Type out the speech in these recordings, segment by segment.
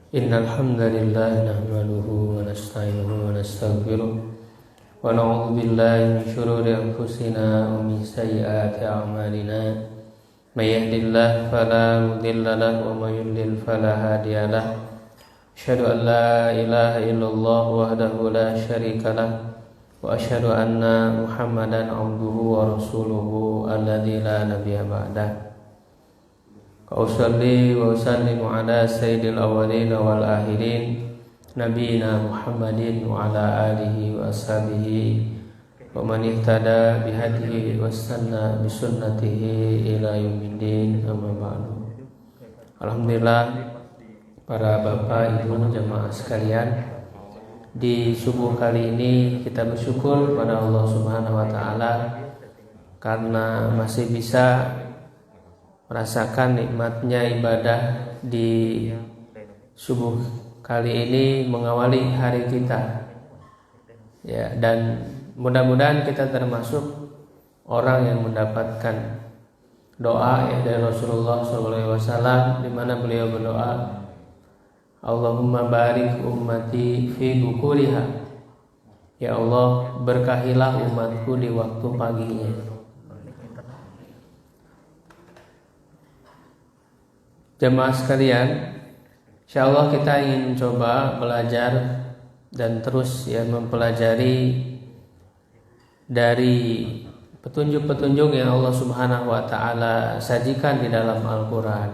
Innal hamdalillah nahmaduhu wa nasta'inuhu wa nastaghfiruh wa na'udzu billahi min shururi anfusina wa min sayyiati a'malina. May yahdihillahu fala mudilla lahu wa may yudlil fala hadiya lahu. Asyhadu an la ilaha illallah wahdahu la syarika lahu wa asyhadu anna Muhammadan 'abduhu wa rasuluhu alladzi la nabiyya ba'dahu. Usalli wa usallimu ala sayyidil awwalin wal akhirin nabiyina Muhammadin wa ala alihi wa ashabihi wa man ihtada bihadihi wastanna bi sunnatihi ila yaumiddin, amma ba'du. Alhamdulillah para bapak ibu jemaah sekalian, di subuh kali ini kita bersyukur pada Allah Subhanahu wa taala karena masih bisa merasakan nikmatnya ibadah di subuh kali ini mengawali hari kita, ya, dan mudah-mudahan kita termasuk orang yang mendapatkan doa ya dari Rasulullah SAW, di mana beliau berdoa, Allahumma barik ummati fi bukuriha, ya Allah berkahilah umatku di waktu paginya. Jemaah sekalian, insyaallah kita ingin coba belajar dan terus ya mempelajari dari petunjuk-petunjuk yang Allah Subhanahu wa taala sajikan di dalam Al-Qur'an.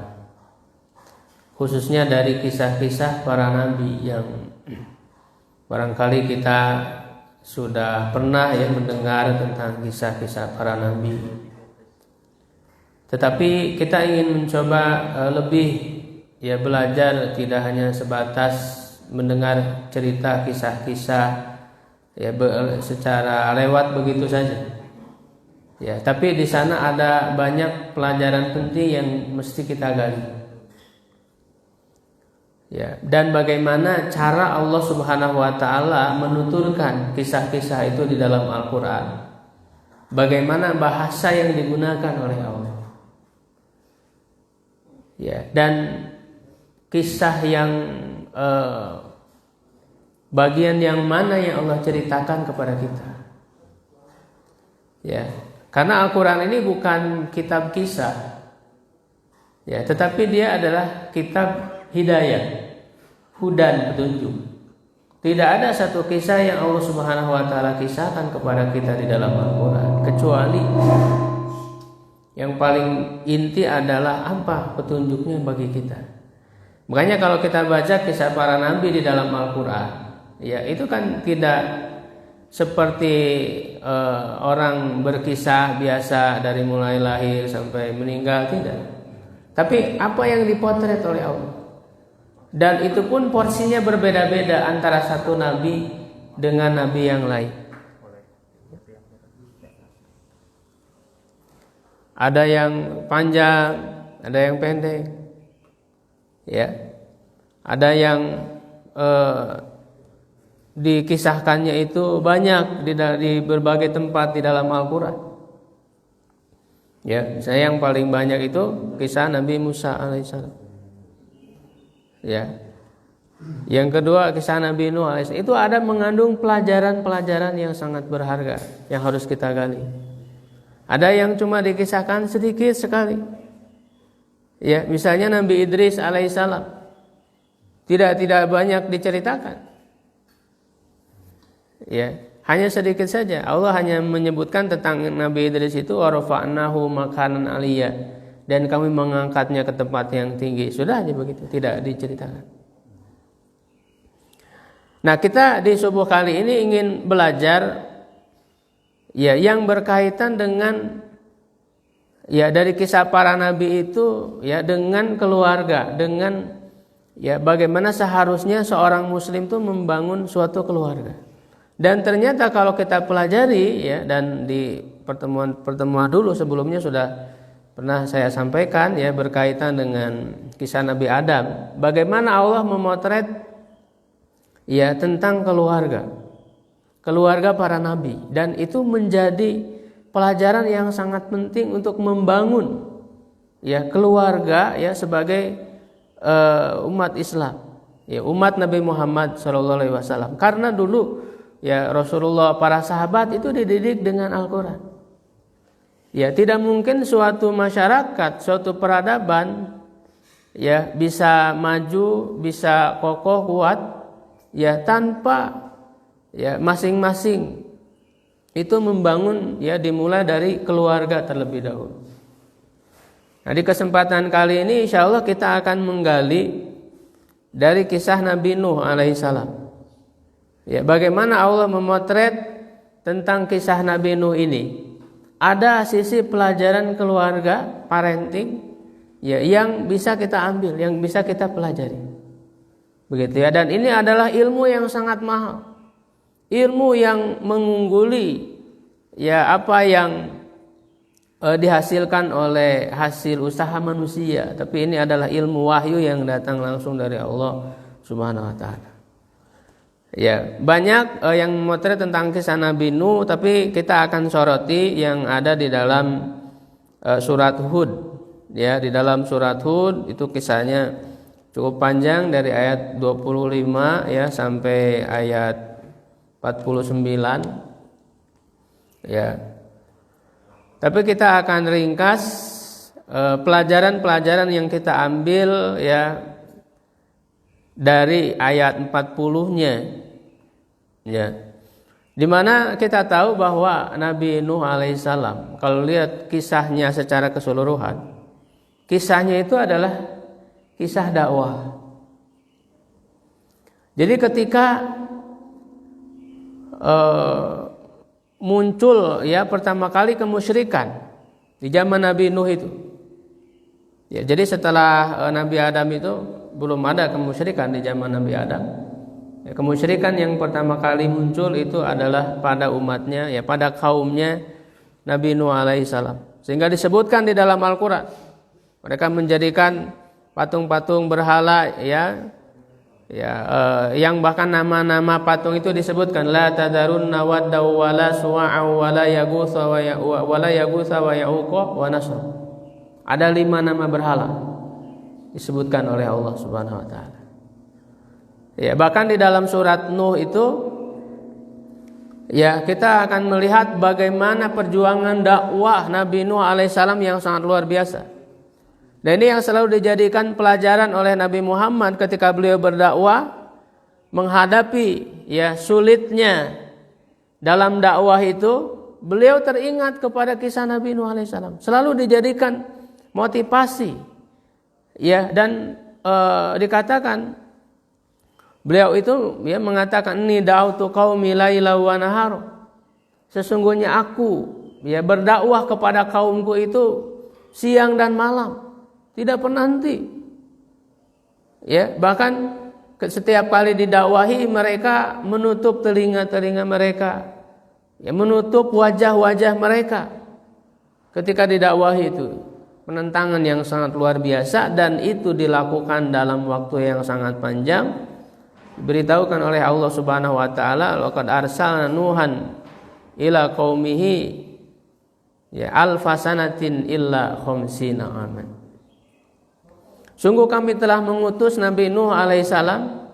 Khususnya dari kisah-kisah para nabi yang barangkali kita sudah pernah ya mendengar tentang kisah-kisah para nabi. Tetapi kita ingin mencoba lebih ya belajar, tidak hanya sebatas mendengar cerita kisah-kisah ya secara lewat begitu saja. Ya, tapi di sana ada banyak pelajaran penting yang mesti kita gali. Ya, dan bagaimana cara Allah Subhanahu wa taala menuturkan kisah-kisah itu di dalam Al-Qur'an. Bagaimana bahasa yang digunakan oleh Allah. Ya, dan kisah yang bagian yang mana yang Allah ceritakan kepada kita. Ya, karena Al-Qur'an ini bukan kitab kisah. Ya, tetapi dia adalah kitab hidayah, hudan, petunjuk. Tidak ada satu kisah yang Allah Subhanahu wa taala kisahkan kepada kita di dalam Al-Qur'an kecuali yang paling inti adalah apa petunjuknya bagi kita. Makanya kalau kita baca kisah para nabi di dalam Al-Qur'an, ya itu kan tidak seperti orang berkisah biasa dari mulai lahir sampai meninggal, tidak. Tapi apa yang dipotret oleh Allah. Dan itu pun porsinya berbeda-beda antara satu nabi dengan nabi yang lain. Ada yang panjang, ada yang pendek, ya. Ada yang dikisahkannya itu banyak di berbagai tempat di dalam Al-Quran. Ya, saya yang paling banyak itu kisah Nabi Musa alaihissalam. Ya. Yang kedua kisah Nabi Nuh alaihissalam. Itu ada mengandung pelajaran-pelajaran yang sangat berharga yang harus kita gali. Ada yang cuma dikisahkan sedikit sekali. Ya, misalnya Nabi Idris alaihissalam. Tidak banyak diceritakan. Ya, hanya sedikit saja. Allah hanya menyebutkan tentang Nabi Idris itu warafa'nahu makanan aliyya, dan kami mengangkatnya ke tempat yang tinggi. Sudah aja begitu, tidak diceritakan. Nah, kita di subuh kali ini ingin belajar ya yang berkaitan dengan ya dari kisah para nabi itu ya dengan keluarga, dengan ya bagaimana seharusnya seorang muslim itu membangun suatu keluarga. Dan ternyata kalau kita pelajari ya, dan di pertemuan dulu sebelumnya sudah pernah saya sampaikan ya berkaitan dengan kisah Nabi Adam, bagaimana Allah memotret ya tentang keluarga para nabi, dan itu menjadi pelajaran yang sangat penting untuk membangun ya keluarga ya sebagai umat Islam. ya umat Nabi Muhammad sallallahu alaihi wasallam. Karena dulu ya Rasulullah, para sahabat itu dididik dengan Al-Qur'an. Ya, tidak mungkin suatu masyarakat, suatu peradaban ya bisa maju, bisa kokoh kuat ya tanpa ya masing-masing itu membangun ya dimulai dari keluarga terlebih dahulu. Nah, di kesempatan kali ini insya Allah kita akan menggali dari kisah Nabi Nuh alaihissalam. Ya, bagaimana Allah memotret tentang kisah Nabi Nuh ini. Ada sisi pelajaran keluarga, parenting, ya, yang bisa kita ambil, yang bisa kita pelajari. Begitu ya, dan ini adalah ilmu yang sangat mahal. Ilmu yang mengungguli ya apa yang dihasilkan oleh hasil usaha manusia, tapi ini adalah ilmu wahyu yang datang langsung dari Allah Subhanahu wa taala. Ya, banyak yang memotret tentang kisah Nabi Nuh, tapi kita akan soroti yang ada di dalam surat Hud. Ya, di dalam surat Hud itu kisahnya cukup panjang dari ayat 25 ya sampai ayat 49. Ya. Tapi kita akan ringkas pelajaran-pelajaran yang kita ambil ya dari ayat 40-nya. Ya. Di mana kita tahu bahwa Nabi Nuh alaihissalam, kalau lihat kisahnya secara keseluruhan, kisahnya itu adalah kisah dakwah. Jadi ketika muncul ya pertama kali kemusyrikan di zaman Nabi Nuh itu. Ya, jadi setelah Nabi Adam itu belum ada kemusyrikan di zaman Nabi Adam. Ya, kemusyrikan yang pertama kali muncul itu adalah pada umatnya, ya pada kaumnya Nabi Nuh alaihissalam. Sehingga disebutkan di dalam Al-Qur'an mereka menjadikan patung-patung berhala ya yang bahkan nama-nama patung itu disebutkan la tadarunna wadda wala suwa'a wala yaghutsa wa ya'uqa wa nasr. Ada 5 nama berhala disebutkan oleh Allah Subhanahu wa taala. Ya, bahkan di dalam surat Nuh itu ya kita akan melihat bagaimana perjuangan dakwah Nabi Nuh alaihissalam yang sangat luar biasa. Dan ini yang selalu dijadikan pelajaran oleh Nabi Muhammad ketika beliau berdakwah, menghadapi ya sulitnya dalam dakwah itu, beliau teringat kepada kisah Nabi Nuh alaihissalam. Selalu dijadikan motivasi. Ya, dan dikatakan beliau itu ya mengatakan inni da'utu qaumi laila wa nahar. Sesungguhnya aku ya berdakwah kepada kaumku itu siang dan malam. Tidak pernah henti. Ya, bahkan setiap kali didakwahi mereka menutup telinga-telinga mereka. Ya, menutup wajah-wajah mereka. Ketika didakwahi itu, penentangan yang sangat luar biasa dan itu dilakukan dalam waktu yang sangat panjang. Diberitahukan oleh Allah Subhanahu wa taala, laqad arsalna Nuhan ila qaumihi ya alfasanatin illa khamsina aman. Sungguh kami telah mengutus Nabi Nuh alaihissalam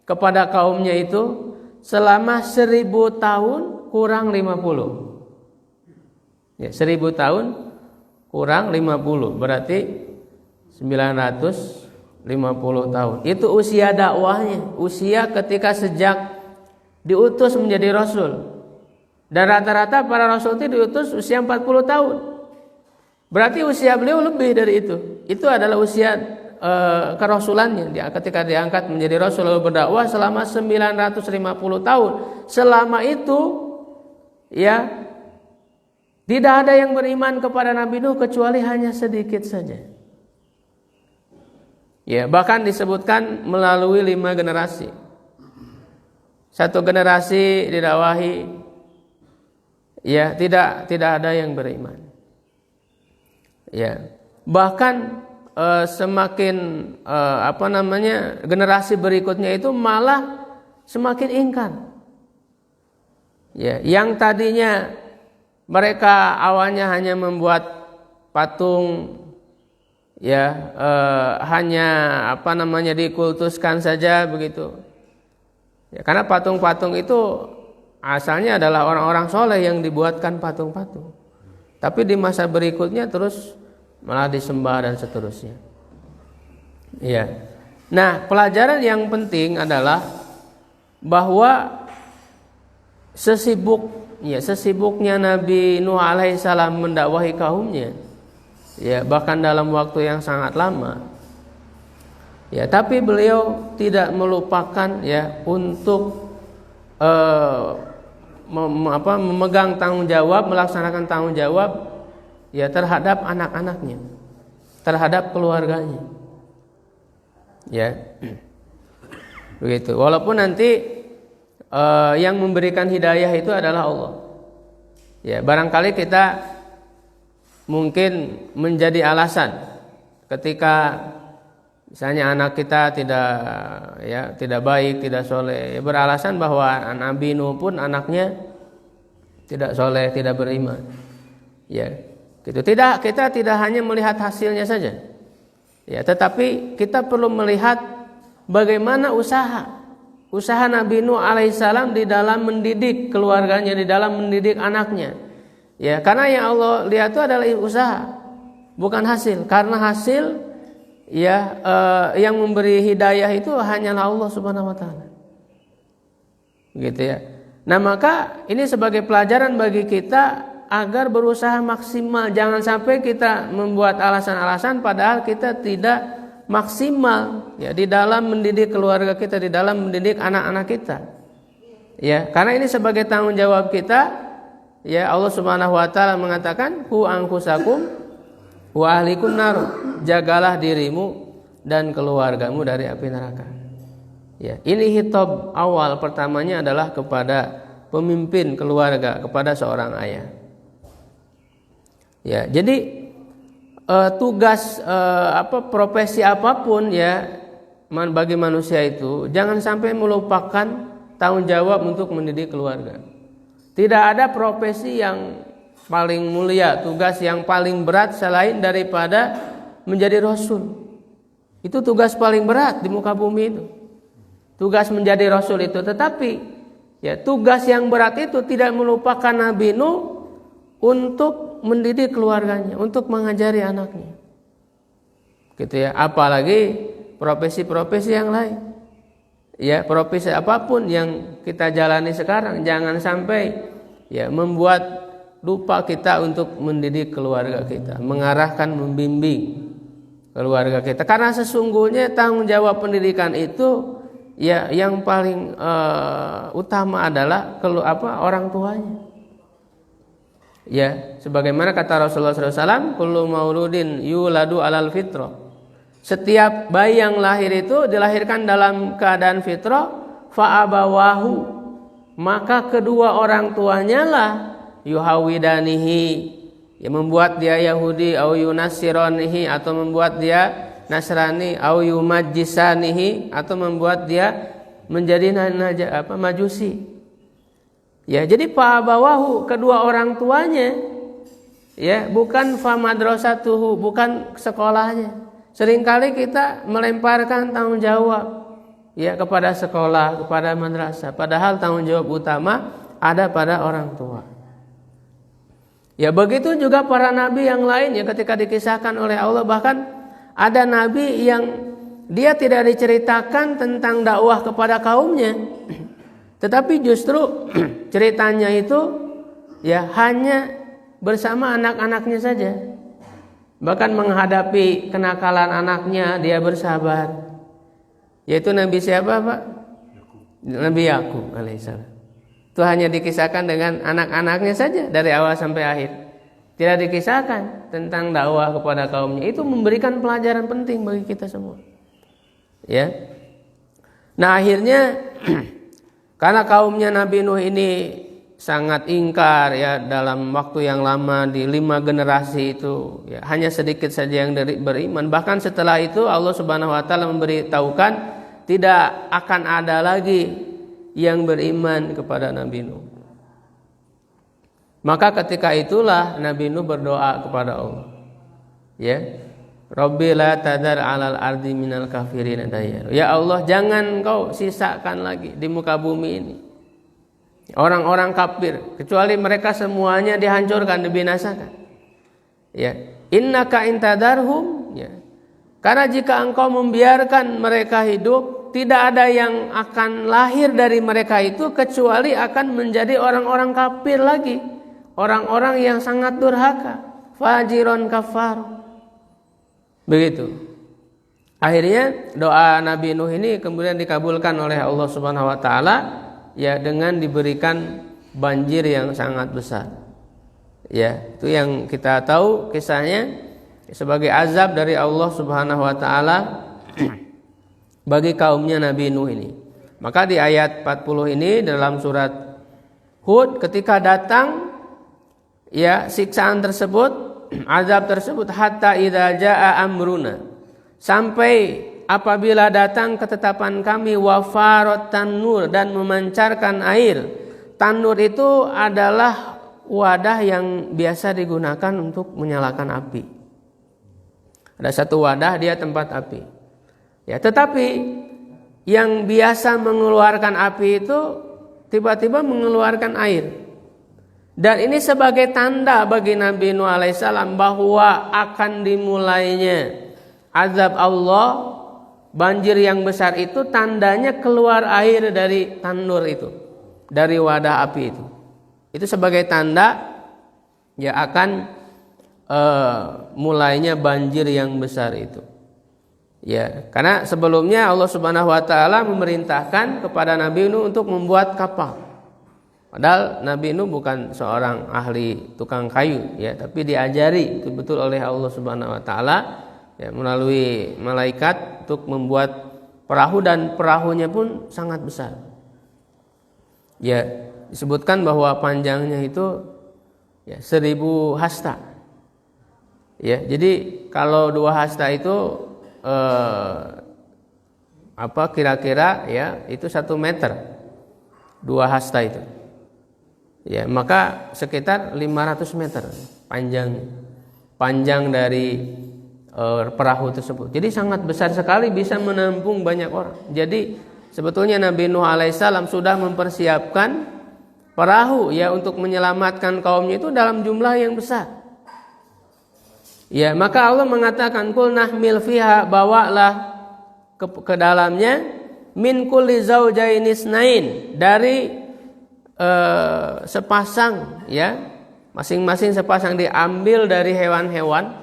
kepada kaumnya itu selama 1000 tahun kurang 50. Ya, 1000 tahun kurang 50 berarti 950 tahun. Itu usia dakwahnya, usia ketika sejak diutus menjadi rasul. Dan rata-rata para rasul itu diutus usia 40 tahun. Berarti usia beliau lebih dari itu. Itu adalah usia kerasulannya. Ketika diangkat menjadi rasul lalu berdakwah selama 950 tahun. Selama itu ya tidak ada yang beriman kepada Nabi Nuh kecuali hanya sedikit saja. Ya, bahkan disebutkan melalui 5 generasi. Satu generasi didakwahi ya tidak ada yang beriman. Ya, bahkan semakin generasi berikutnya itu malah semakin ingkar. Ya, yang tadinya mereka awalnya hanya membuat patung hanya dikultuskan saja begitu. Ya, karena patung-patung itu asalnya adalah orang-orang soleh yang dibuatkan patung-patung. Tapi di masa berikutnya terus malah disembah dan seterusnya. Ya. Nah, pelajaran yang penting adalah bahwa sesibuknya Nabi Nuh alaihissalam mendakwahi kaumnya, bahkan dalam waktu yang sangat lama, tapi beliau tidak melupakan untuk memegang tanggung jawab, melaksanakan tanggung jawab terhadap anak-anaknya, terhadap keluarganya. Begitu. Walaupun nanti yang memberikan hidayah itu adalah Allah. Barangkali kita mungkin menjadi alasan ketika misalnya anak kita tidak baik, tidak soleh, beralasan bahwa Nabi Nuh pun anaknya tidak soleh, tidak beriman. Gitu. Kita tidak hanya melihat hasilnya saja. Tetapi kita perlu melihat bagaimana usaha Nabi Nuh alaihissalam di dalam mendidik keluarganya, di dalam mendidik anaknya. Karena yang Allah lihat itu adalah usaha, bukan hasil. Karena hasil yang memberi hidayah itu hanyalah Allah Subhanahu wa taala. Gitu ya. Nah, maka ini sebagai pelajaran bagi kita agar berusaha maksimal, jangan sampai kita membuat alasan-alasan padahal kita tidak maksimal di dalam mendidik keluarga kita, di dalam mendidik anak-anak kita. Karena ini sebagai tanggung jawab kita. Allah Subhanahu wa taala mengatakan, "Qu anfusakum wa ahlikum nar." Jagalah dirimu dan keluargamu dari api neraka. Ini khitab awal pertamanya adalah kepada pemimpin keluarga, kepada seorang ayah. Jadi tugas profesi apapun bagi manusia itu jangan sampai melupakan tanggung jawab untuk mendidik keluarga. Tidak ada profesi yang paling mulia, tugas yang paling berat selain daripada menjadi rasul. Itu tugas paling berat di muka bumi itu. Tugas menjadi rasul itu, tetapi tugas yang berat itu tidak melupakan Nabi Nuh untuk mendidik keluarganya, untuk mengajari anaknya. Gitu apalagi profesi-profesi yang lain. Profesi apapun yang kita jalani sekarang jangan sampai membuat lupa kita untuk mendidik keluarga kita, mengarahkan, membimbing keluarga kita. Karena sesungguhnya tanggung jawab pendidikan itu yang paling utama adalah orang tuanya. Sebagaimana kata Rasulullah SAW, kullu mauludin yuladu alal fitrah. Setiap bayi yang lahir itu dilahirkan dalam keadaan fitrah, fa'abawahu, maka kedua orang tuanya lah yuhawidanihi, membuat dia Yahudi, au yunasiranihi, atau membuat dia Nasrani, au yumajjisanihi, atau membuat dia menjadi Majusi. Jadi fa'abawahu, kedua orang tuanya, bukan fa madrasatuhu, bukan sekolahnya. Seringkali kita melemparkan tanggung jawab kepada sekolah, kepada madrasah, padahal tanggung jawab utama ada pada orang tua. Begitu juga para nabi yang lain ketika dikisahkan oleh Allah, bahkan ada nabi yang dia tidak diceritakan tentang dakwah kepada kaumnya, tetapi justru ceritanya itu hanya bersama anak-anaknya saja. Bahkan menghadapi kenakalan anaknya dia bersabar. Yaitu Nabi siapa, Pak? Nabi Yakub alaihissalam. Itu hanya dikisahkan dengan anak-anaknya saja dari awal sampai akhir. Tidak dikisahkan tentang dakwah kepada kaumnya. Itu memberikan pelajaran penting bagi kita semua. Nah, akhirnya karena kaumnya Nabi Nuh ini sangat ingkar dalam waktu yang lama, di 5 generasi itu hanya sedikit saja yang beriman. Bahkan setelah itu Allah Subhanahu wa taala memberitahukan tidak akan ada lagi yang beriman kepada Nabi Nuh. Maka ketika itulah Nabi Nuh berdoa kepada Allah. Rabbi la tadar 'alal ardi minal kafirin dayar. Ya Allah, jangan Kau sisakan lagi di muka bumi ini orang-orang kafir, kecuali mereka semuanya dihancurkan, dibinasakan. Ya, innaka intadarhum, ya. Karena jika Engkau membiarkan mereka hidup, tidak ada yang akan lahir dari mereka itu kecuali akan menjadi orang-orang kafir lagi, orang-orang yang sangat durhaka, fajiron kafar. Begitu. Akhirnya doa Nabi Nuh ini kemudian dikabulkan oleh Allah Subhanahu wa taala, ya, dengan diberikan banjir yang sangat besar. Ya, itu yang kita tahu kisahnya sebagai azab dari Allah Subhanahu wa taala bagi kaumnya Nabi Nuh ini. Maka di ayat 40 ini dalam surat Hud, ketika datang ya siksaan tersebut, azab tersebut, hatta idza jaa amruna, sampai apabila datang ketetapan kami, wafarat tanur, dan memancarkan air. Tanur itu adalah wadah yang biasa digunakan untuk menyalakan api. Ada satu wadah, dia tempat api. Ya, tetapi yang biasa mengeluarkan api itu tiba-tiba mengeluarkan air. Dan ini sebagai tanda bagi Nabi Nuh alaihissalam bahwa akan dimulainya azab Allah, banjir yang besar itu tandanya keluar air dari tanur itu, dari wadah api itu. Itu sebagai tanda ya akan mulainya banjir yang besar itu. Ya, karena sebelumnya Allah Subhanahu wa taala memerintahkan kepada Nabi Nuh untuk membuat kapal. Padahal Nabi Nuh bukan seorang ahli tukang kayu, ya, tapi diajari betul-betul oleh Allah Subhanahu wa taala, ya, melalui malaikat untuk membuat perahu, dan perahunya pun sangat besar. Ya, disebutkan bahwa panjangnya itu ya 1000 hasta. Ya, jadi kalau 2 hasta itu kira-kira ya itu 1 meter. 2 hasta itu. Ya, maka sekitar 500 meter panjang dari perahu tersebut. Jadi sangat besar sekali, bisa menampung banyak orang. Jadi sebetulnya Nabi Nuh alaihissalam sudah mempersiapkan perahu ya untuk menyelamatkan kaumnya itu dalam jumlah yang besar. Ya, maka Allah mengatakan, kul nahmil fiha, bawalah ke dalamnya, min kulli zaujaini isnain, dari sepasang, ya, masing-masing sepasang, diambil dari hewan-hewan.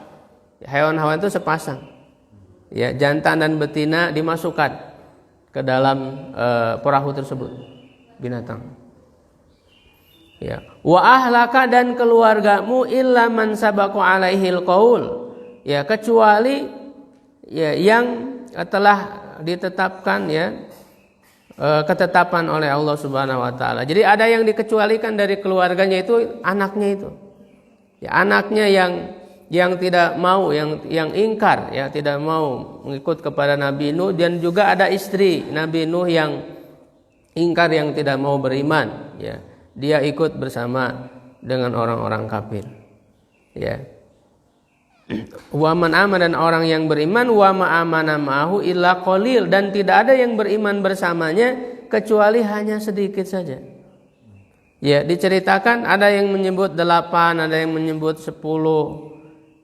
Hewan-hewan itu sepasang, ya, jantan dan betina dimasukkan ke dalam perahu tersebut, binatang. Ya, wa ahlaka, dan keluargamu, illa man sabaqa alaihil qaul, ya, kecuali ya yang telah ditetapkan, ya, ketetapan oleh Allah Subhanahu wa taala. Jadi ada yang dikecualikan dari keluarganya, itu anaknya itu. Ya, anaknya yang tidak mau, yang ingkar, ya, tidak mau mengikut kepada Nabi Nuh, dan juga ada istri Nabi Nuh yang ingkar, yang tidak mau beriman, ya. Dia ikut bersama dengan orang-orang kafir. Ya. Wa man amana, dan orang yang beriman, wa ma amana ma'ahu illa qalil, dan tidak ada yang beriman bersamanya kecuali hanya sedikit saja. Ya, diceritakan ada yang menyebut 8, ada yang menyebut 10,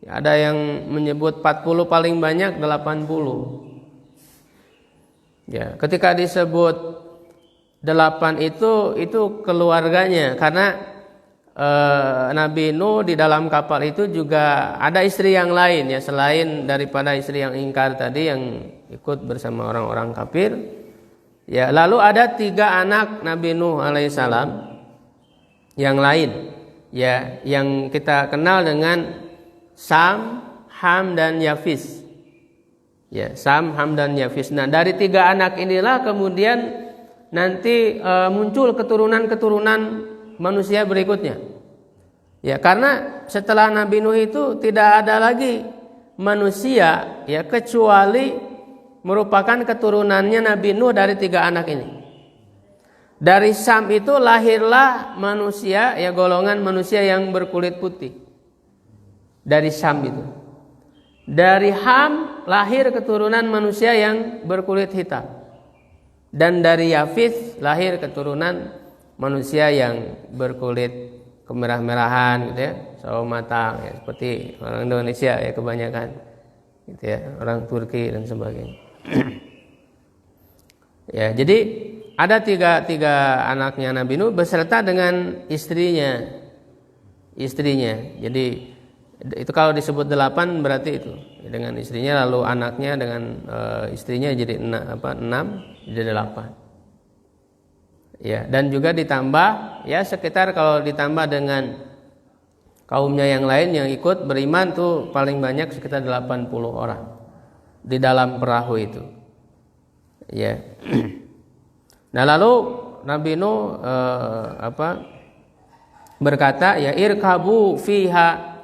ya, ada yang menyebut 40, paling banyak 80. Ya, ketika disebut 8 itu keluarganya, karena Nabi Nuh di dalam kapal itu juga ada istri yang lain, ya, selain daripada istri yang ingkar tadi yang ikut bersama orang-orang kafir. Ya, lalu ada 3 anak Nabi Nuh alaihissalam yang lain, ya, yang kita kenal dengan Sam, Ham, dan Yafis. Ya, Sam, Ham, dan Yafis. Nah, dari 3 anak inilah kemudian nanti muncul keturunan-keturunan manusia berikutnya. Ya, karena setelah Nabi Nuh itu tidak ada lagi manusia, ya, kecuali merupakan keturunannya Nabi Nuh dari 3 anak ini. Dari Sam itu lahirlah manusia, ya, golongan manusia yang berkulit putih. Dari Sam itu. Dari Ham lahir keturunan manusia yang berkulit hitam. Dan dari Yafith lahir keturunan manusia yang berkulit kemerah-merahan gitu ya, sawo matang ya, seperti orang Indonesia ya kebanyakan gitu ya, orang Turki dan sebagainya. Ya, jadi ada tiga anaknya Nabi Nuh beserta dengan istrinya. Jadi itu kalau disebut 8 berarti itu dengan istrinya, lalu anaknya dengan istrinya jadi 6 jadi 8. Ya, dan juga ditambah ya sekitar, kalau ditambah dengan kaumnya yang lain yang ikut beriman tuh paling banyak sekitar 80 orang di dalam perahu itu. Ya. Nah, lalu Nabi Nuh berkata ya irkabu fiha,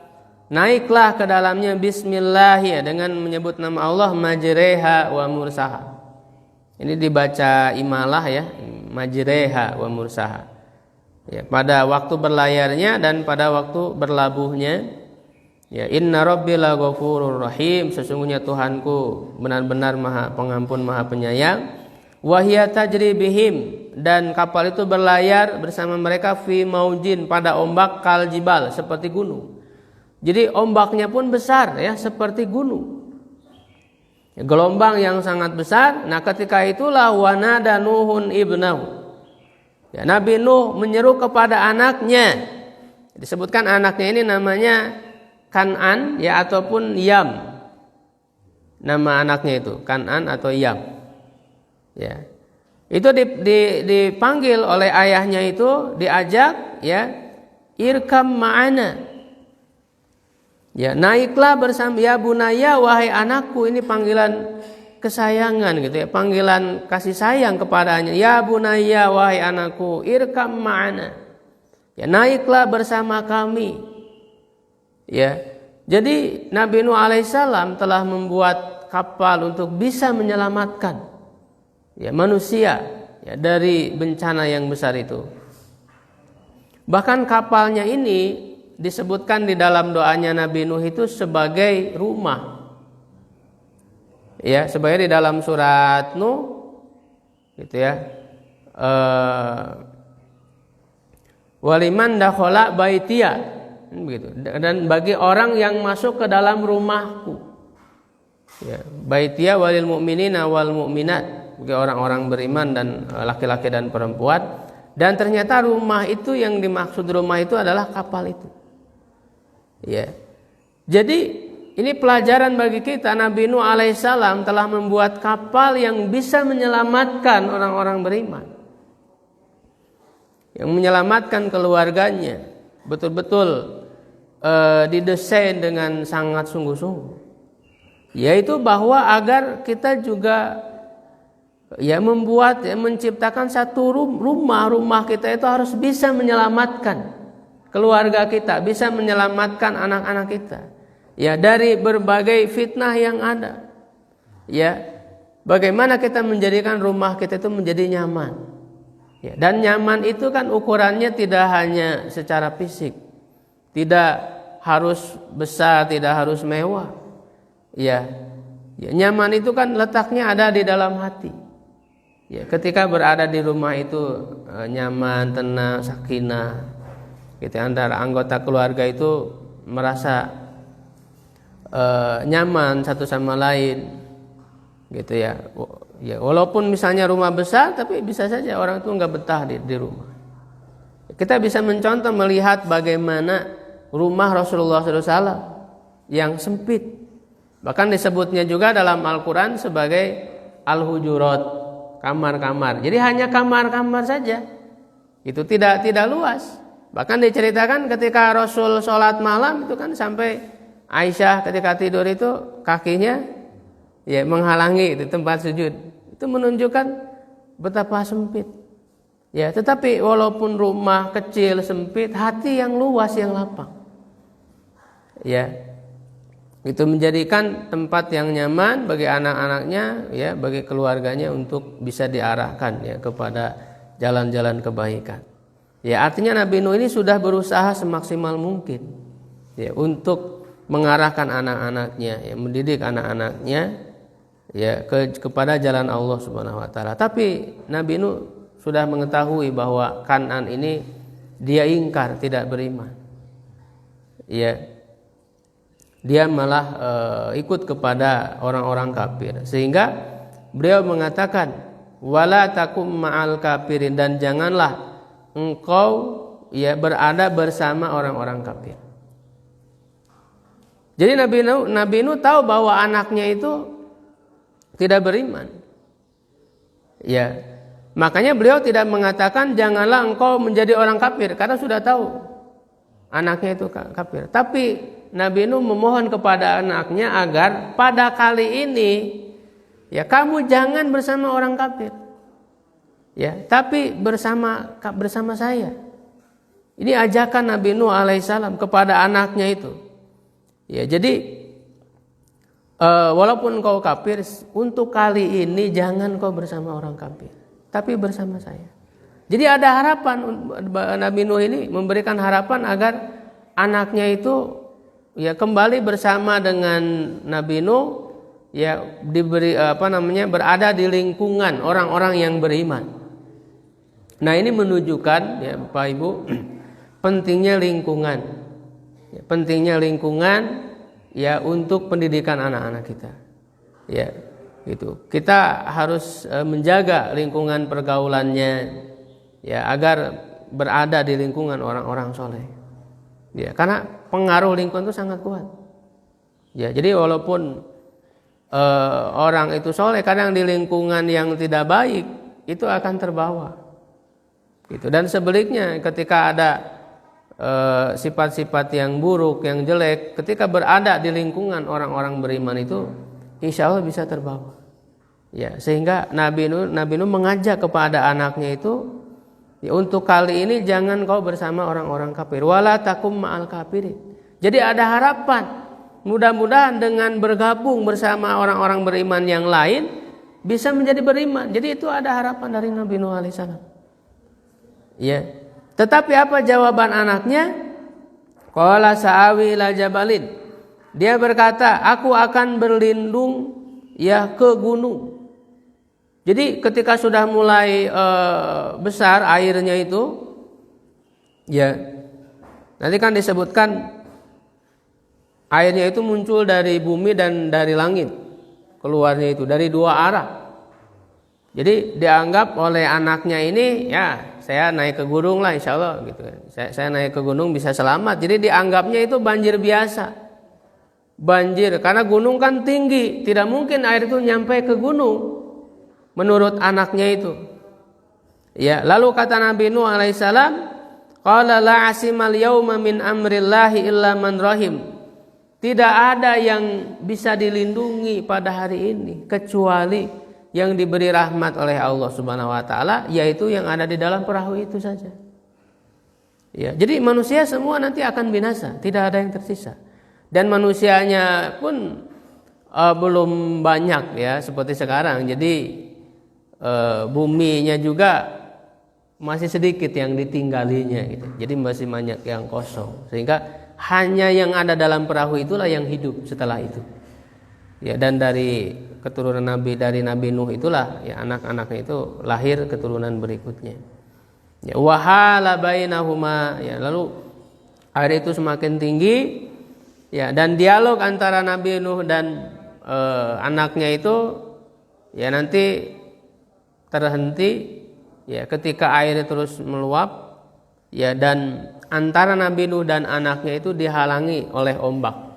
naiklah ke dalamnya bismillah ya, dengan menyebut nama Allah, majreha wa mursaha. Ini dibaca imalah ya, majreha wa mursaha. Ya, pada waktu berlayarnya dan pada waktu berlabuhnya. Ya, inna rabbi laghafurur rahim, sesungguhnya Tuhanku benar-benar Maha Pengampun, Maha Penyayang. Wa hiya tajri bihim, dan kapal itu berlayar bersama mereka fi maujin, pada ombak kal jibal, seperti gunung. Jadi ombaknya pun besar ya, seperti gunung. Gelombang yang sangat besar. Nah, ketika itulah wanada Nuhun ibnahu. Ya, Nabi Nuh menyeru kepada anaknya. Disebutkan anaknya ini namanya Kan'an ya, ataupun Yam. Nama anaknya itu Kan'an atau Yam. Ya. Itu dipanggil oleh ayahnya, itu diajak ya, irkam ma'ana. Ya, naiklah bersama, ya bunaya, wahai anakku. Ini panggilan kesayangan gitu ya, panggilan kasih sayang kepadanya. Ya bunaya, wahai anakku, irkam ma'ana. Ya, naiklah bersama kami. Ya. Jadi Nabi Nuh alaihissalam telah membuat kapal untuk bisa menyelamatkan ya manusia ya dari bencana yang besar itu. Bahkan kapalnya ini disebutkan di dalam doanya Nabi Nuh itu sebagai rumah. Ya, sebagai di dalam surat Nuh gitu ya. Waliman dakhala baitiya, begitu. Dan bagi orang yang masuk ke dalam rumahku. Ya, baitiya walil mu'minina wal mu'minat, bagi orang-orang beriman dan laki-laki dan perempuan. Dan ternyata rumah itu, yang dimaksud rumah itu adalah kapal itu. Ya. Jadi ini pelajaran bagi kita. Nabi Nuh alaihissalam telah membuat kapal yang bisa menyelamatkan orang-orang beriman, yang menyelamatkan keluarganya. Betul-betul didesain dengan sangat sungguh-sungguh, yaitu bahwa agar kita juga ya membuat, ya, menciptakan satu rumah kita itu harus bisa menyelamatkan keluarga kita, bisa menyelamatkan anak-anak kita ya dari berbagai fitnah yang ada. Ya, bagaimana kita menjadikan rumah kita itu menjadi nyaman. Ya, dan nyaman itu kan ukurannya tidak hanya secara fisik. Tidak harus besar, tidak harus mewah. Ya, nyaman itu kan letaknya ada di dalam hati. Ya, ketika berada di rumah itu nyaman, tenang, sakinah. Gitu, antara anggota keluarga itu merasa nyaman satu sama lain, gitu ya. Ya, walaupun misalnya rumah besar, tapi bisa saja orang itu nggak betah di rumah. Kita bisa mencontoh melihat bagaimana rumah Rasulullah SAW yang sempit, bahkan disebutnya juga dalam Al-Quran sebagai al-hujurat, kamar-kamar. Jadi hanya kamar-kamar saja, itu tidak luas. Bahkan diceritakan ketika Rasul sholat malam itu kan sampai Aisyah ketika tidur itu kakinya ya menghalangi di tempat sujud. Itu menunjukkan betapa sempit. Ya, tetapi walaupun rumah kecil sempit, hati yang luas, yang lapang. Ya. Itu menjadikan tempat yang nyaman bagi anak-anaknya, ya, bagi keluarganya untuk bisa diarahkan ya kepada jalan-jalan kebaikan. Ya, artinya Nabi Nuh ini sudah berusaha semaksimal mungkin ya untuk mengarahkan anak-anaknya, ya, mendidik anak-anaknya ya kepada jalan Allah Subhanahu wa taala. Tapi Nabi Nuh sudah mengetahui bahwa Kan'an ini dia ingkar, tidak beriman. Ya. Dia malah ikut kepada orang-orang kafir. Sehingga beliau mengatakan wala takum ma'al kafirin, dan janganlah engkau ya berada bersama orang-orang kafir. Jadi Nabi Nuh tahu bahwa anaknya itu tidak beriman. Ya. Makanya beliau tidak mengatakan janganlah engkau menjadi orang kafir, karena sudah tahu anaknya itu kafir. Tapi Nabi Nuh memohon kepada anaknya agar pada kali ini ya kamu jangan bersama orang kafir. Ya, tapi bersama saya. Ini ajakan Nabi Nuh alaihissalam kepada anaknya itu. Ya, jadi walaupun kau kafir, untuk kali ini jangan kau bersama orang kafir, tapi bersama saya. Jadi ada harapan, Nabi Nuh ini memberikan harapan agar anaknya itu ya kembali bersama dengan Nabi Nuh, ya berada di lingkungan orang-orang yang beriman. Nah, ini menunjukkan ya Bapak Ibu pentingnya lingkungan. Ya, pentingnya lingkungan ya untuk pendidikan anak-anak kita. Ya, gitu. Kita harus menjaga lingkungan pergaulannya ya agar berada di lingkungan orang-orang soleh. Ya, karena pengaruh lingkungan itu sangat kuat. Ya, jadi walaupun orang itu soleh, kadang di lingkungan yang tidak baik itu akan terbawa. Gitu. Dan sebaliknya, ketika ada sifat-sifat yang buruk, yang jelek, ketika berada di lingkungan orang-orang beriman itu, insya Allah bisa terbawa. Ya, sehingga Nabi Nuh mengajak kepada anaknya itu, ya, untuk kali ini jangan kau bersama orang-orang kafir. Wala takum ma'al kafirin. Jadi ada harapan. Mudah-mudahan dengan bergabung bersama orang-orang beriman yang lain bisa menjadi beriman. Jadi itu ada harapan dari Nabi Nuh alaihissalam. Ya. Tetapi apa jawaban anaknya? Qala sa'awi ila jabalin. Dia berkata, aku akan berlindung ya ke gunung. Jadi ketika sudah mulai besar airnya itu, ya nanti kan disebutkan airnya itu muncul dari bumi dan dari langit, keluarnya itu dari dua arah. Jadi dianggap oleh anaknya ini, ya saya naik ke gunung lah insya Allah gitu. Saya naik ke gunung bisa selamat. Jadi dianggapnya itu banjir biasa. Banjir karena gunung kan tinggi, tidak mungkin air itu nyampe ke gunung. Menurut anaknya itu. Ya, lalu kata Nabi Nuh alaihissalam, qala la asimal yauma min amrillahi illa man rahim. Tidak ada yang bisa dilindungi pada hari ini kecuali yang diberi rahmat oleh Allah Subhanahu wa taala, yaitu yang ada di dalam perahu itu saja. Ya, jadi manusia semua nanti akan binasa, tidak ada yang tersisa. Dan manusianya pun belum banyak ya seperti sekarang. Jadi buminya juga masih sedikit yang ditinggalinya gitu. Jadi masih banyak yang kosong. Sehingga hanya yang ada dalam perahu itulah yang hidup setelah itu. Ya, dan dari keturunan Nabi Nuh itulah ya anak-anaknya itu lahir keturunan berikutnya. Ya, wahala bainahuma, ya lalu air itu semakin tinggi ya, dan dialog antara Nabi Nuh dan anaknya itu ya nanti terhenti ya ketika air terus meluap ya, dan antara Nabi Nuh dan anaknya itu dihalangi oleh ombak.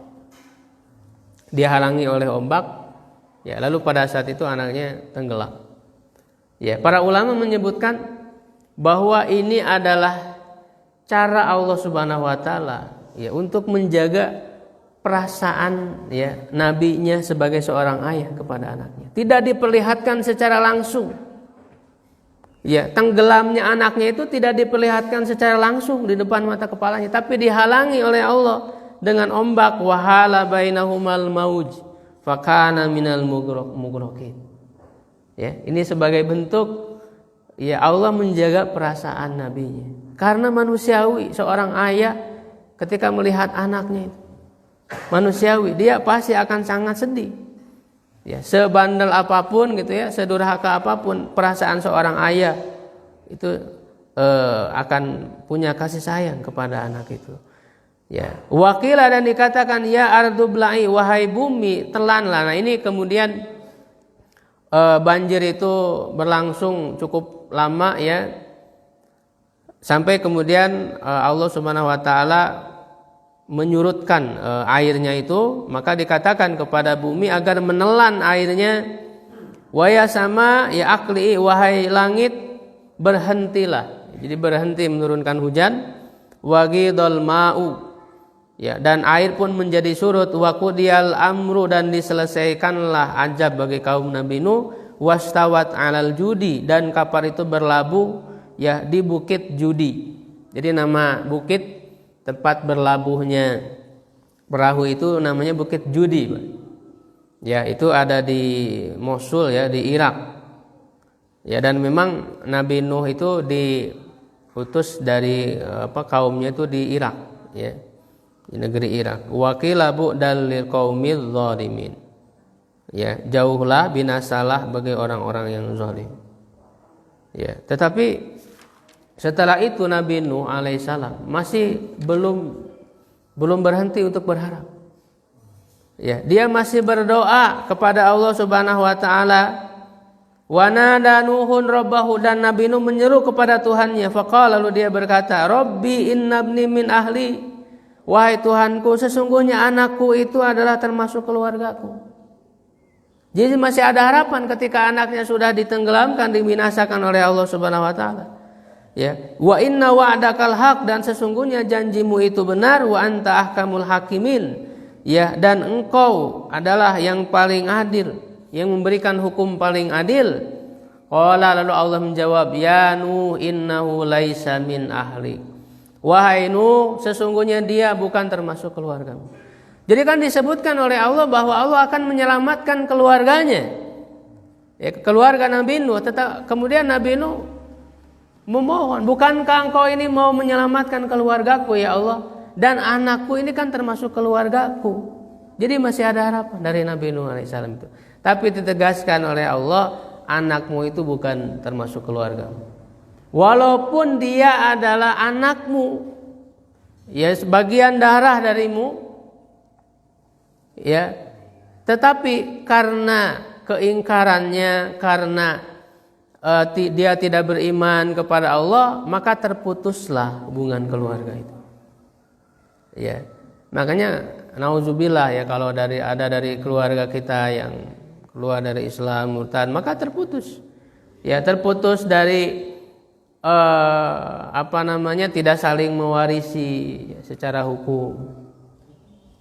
Ya, lalu pada saat itu anaknya tenggelam. Ya, para ulama menyebutkan bahwa ini adalah cara Allah Subhanahu wa taala ya untuk menjaga perasaan ya nabinya sebagai seorang ayah kepada anaknya. Tidak diperlihatkan secara langsung. Ya, tenggelamnya anaknya itu tidak diperlihatkan secara langsung di depan mata kepalanya, tapi dihalangi oleh Allah dengan ombak. Wahala bainahumal mauj fakana minal mughroqin. Ya, ini sebagai bentuk ya Allah menjaga perasaan nabinya. Karena manusiawi seorang ayah ketika melihat anaknya itu manusiawi, dia pasti akan sangat sedih. Ya, sebandel apapun gitu ya, sedurhaka apapun perasaan seorang ayah itu akan punya kasih sayang kepada anak itu. Ya, wakilah dan dikatakan ya ardu bla'i, wahai bumi telanlah. Nah, ini kemudian banjir itu berlangsung cukup lama ya. Sampai kemudian Allah Subhanahu wa taala menyurutkan airnya itu, maka dikatakan kepada bumi agar menelan airnya. Wa ya sama ya aqli, wahai langit berhentilah. Jadi berhenti menurunkan hujan. Wagidul ma'u, ya, dan air pun menjadi surut. Wa qudiyal amru, dan diselesaikanlah ajab bagi kaum Nabi Nuh. Wastawat 'alal judi, dan kapal itu berlabuh ya di bukit Judi. Jadi nama bukit tempat berlabuhnya perahu itu namanya Bukit Judi. Ya, itu ada di Mosul ya, di Irak. Ya, dan memang Nabi Nuh itu diutus dari kaumnya itu di Irak ya. Di negeri Irak. Wa qila bu'dal lil qaumil zalimin. Ya, jauhlah binasalah bagi orang-orang yang zalim. Ya, tetapi setelah itu Nabi Nuh alaihissalam masih belum berhenti untuk berharap. Ya, dia masih berdoa kepada Allah Subhanahu wa taala. Wa nada Nuhun rabbahu, dan Nabi Nuh menyeru kepada Tuhannya. Faqala, lalu dia berkata, Rabbi innabni min ahli, wahai Tuhanku, sesungguhnya anakku itu adalah termasuk keluargaku. Jadi masih ada harapan ketika anaknya sudah ditenggelamkan, dibinasakan oleh Allah Subhanahu wa taala. Ya, wa inna wa'dakal haq, dan sesungguhnya janjimu itu benar. Wa anta ahkamul hakimin, ya, dan engkau adalah yang paling adil, yang memberikan hukum paling adil. Qala, lalu Allah menjawab, ya Nuh innahu laisa min ahli, wahai Nuh, sesungguhnya dia bukan termasuk keluargamu. Jadi kan disebutkan oleh Allah bahwa Allah akan menyelamatkan keluarganya, ya, keluarga Nabi Nuh. Kemudian Nabi Nuh memohon, bukankah engkau ini mau menyelamatkan keluargaku ya Allah, dan anakku ini kan termasuk keluargaku. Jadi masih ada harapan dari Nabi Nuh alaihissalam itu. Tapi ditegaskan oleh Allah, anakmu itu bukan termasuk keluargamu. Walaupun dia adalah anakmu, ya, sebagian darah darimu, ya, tetapi karena keingkarannya, karena dia tidak beriman kepada Allah, maka terputuslah hubungan keluarga itu. Ya, makanya nauzubillah ya, kalau ada dari keluarga kita yang keluar dari Islam, murtad, maka terputus. Ya, terputus dari tidak saling mewarisi ya, secara hukum.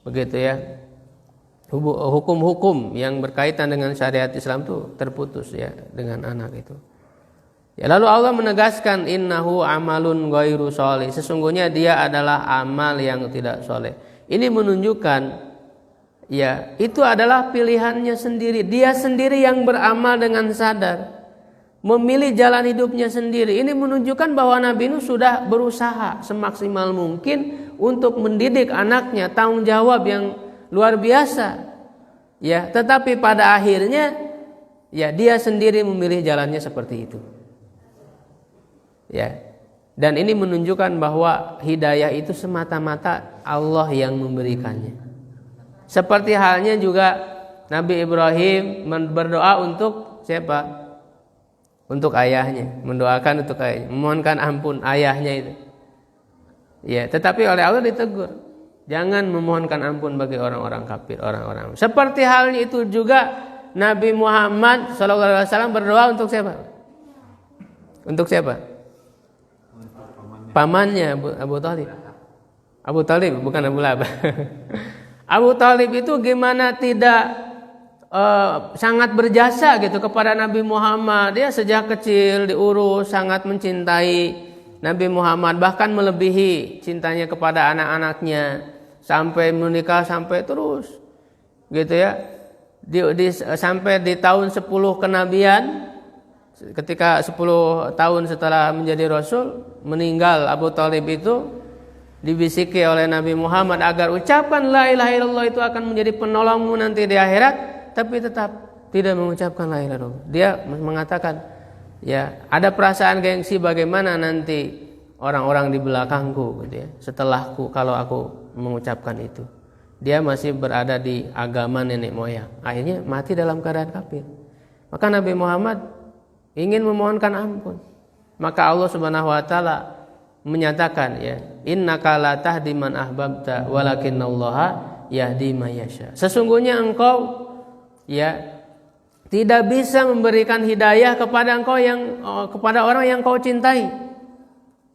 Begitu ya. Hukum-hukum yang berkaitan dengan syariat Islam itu terputus ya dengan anak itu. Ya, lalu Allah menegaskan innahu amalun ghairu sholih, sesungguhnya dia adalah amal yang tidak soleh. Ini menunjukkan ya itu adalah pilihannya sendiri. Dia sendiri yang beramal dengan sadar, memilih jalan hidupnya sendiri. Ini menunjukkan bahwa Nabi Nuh sudah berusaha semaksimal mungkin untuk mendidik anaknya, tanggung jawab yang luar biasa. Ya, tetapi pada akhirnya ya dia sendiri memilih jalannya seperti itu. Ya. Dan ini menunjukkan bahwa hidayah itu semata-mata Allah yang memberikannya. Seperti halnya juga Nabi Ibrahim berdoa untuk siapa? Untuk ayahnya, mendoakan untuk ayahnya, memohonkan ampun ayahnya itu. Ya, tetapi oleh Allah ditegur, jangan memohonkan ampun bagi orang-orang kafir, orang-orang. Seperti halnya itu juga Nabi Muhammad SAW berdoa untuk siapa? Untuk siapa? Pamannya Abu Thalib. Abu Thalib bukan Abu Lahab. Abu Thalib itu gimana tidak sangat berjasa gitu kepada Nabi Muhammad. Dia sejak kecil diurus, sangat mencintai Nabi Muhammad, bahkan melebihi cintanya kepada anak-anaknya sampai menikah, sampai terus gitu ya. Sampai di tahun 10 kenabian, ketika 10 tahun setelah menjadi Rasul, meninggal Abu Thalib itu, dibisiki oleh Nabi Muhammad agar ucapan la ilaha illallah itu akan menjadi penolongmu nanti di akhirat, tapi tetap tidak mengucapkan la ilaha illallah. Dia mengatakan, ya, ada perasaan gengsi bagaimana nanti orang-orang di belakangku gitu ya, setelahku kalau aku mengucapkan itu. Dia masih berada di agama nenek moyang. Akhirnya mati dalam keadaan kafir. Maka Nabi Muhammad ingin memohonkan ampun. Maka Allah Subhanahu wa taala menyatakan, ya, innaka la tahdi man ahbabta walakinallaha yahdi may yasha. Sesungguhnya engkau, ya, tidak bisa memberikan hidayah kepada kepada orang yang kau cintai.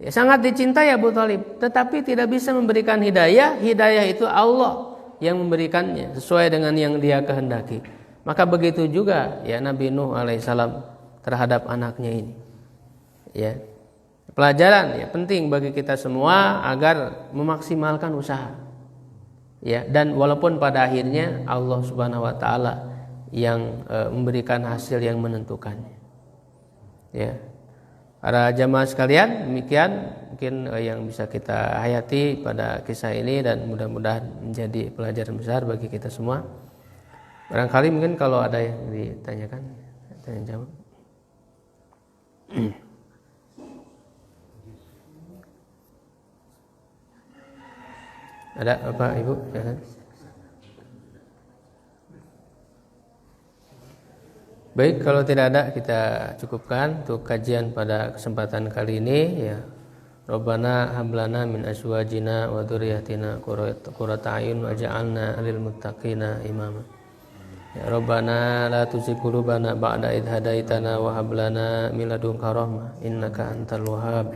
Ya, sangat dicintai Abu Thalib, tetapi tidak bisa memberikan hidayah. Hidayah itu Allah yang memberikannya sesuai dengan yang Dia kehendaki. Maka begitu juga, ya, Nabi Nuh alaihissalam terhadap anaknya ini. Ya. Pelajaran, ya, penting bagi kita semua agar memaksimalkan usaha. Ya, dan walaupun pada akhirnya Allah Subhanahu wa taala yang memberikan hasil yang menentukannya. Ya. Para jamaah sekalian, demikian mungkin yang bisa kita hayati pada kisah ini dan mudah-mudahan menjadi pelajaran besar bagi kita semua. Barangkali mungkin kalau ada yang ditanyakan, tanya jawab. Ada apa Ibu? Ya. Baik, kalau tidak ada kita cukupkan untuk kajian pada kesempatan kali ini, ya. Rabbana hablana min azwajina wa dzurriyyatina qurrata a'yun waj'alna lil muttaqina imama. Ya Rabbana la tuzigh qulubana ba'da idh hadaitana wa hab lana min ladunka rahmah innaka antal wahhab.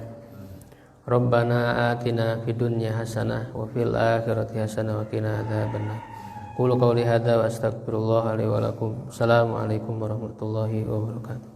Rabbana atina fid dunya hasanah wa fil akhirati hasanah wa qina adzabannar. Qulu qawli hadza wa astaghfirullah li wa lakum. Assalamualaikum warahmatullahi wabarakatuh.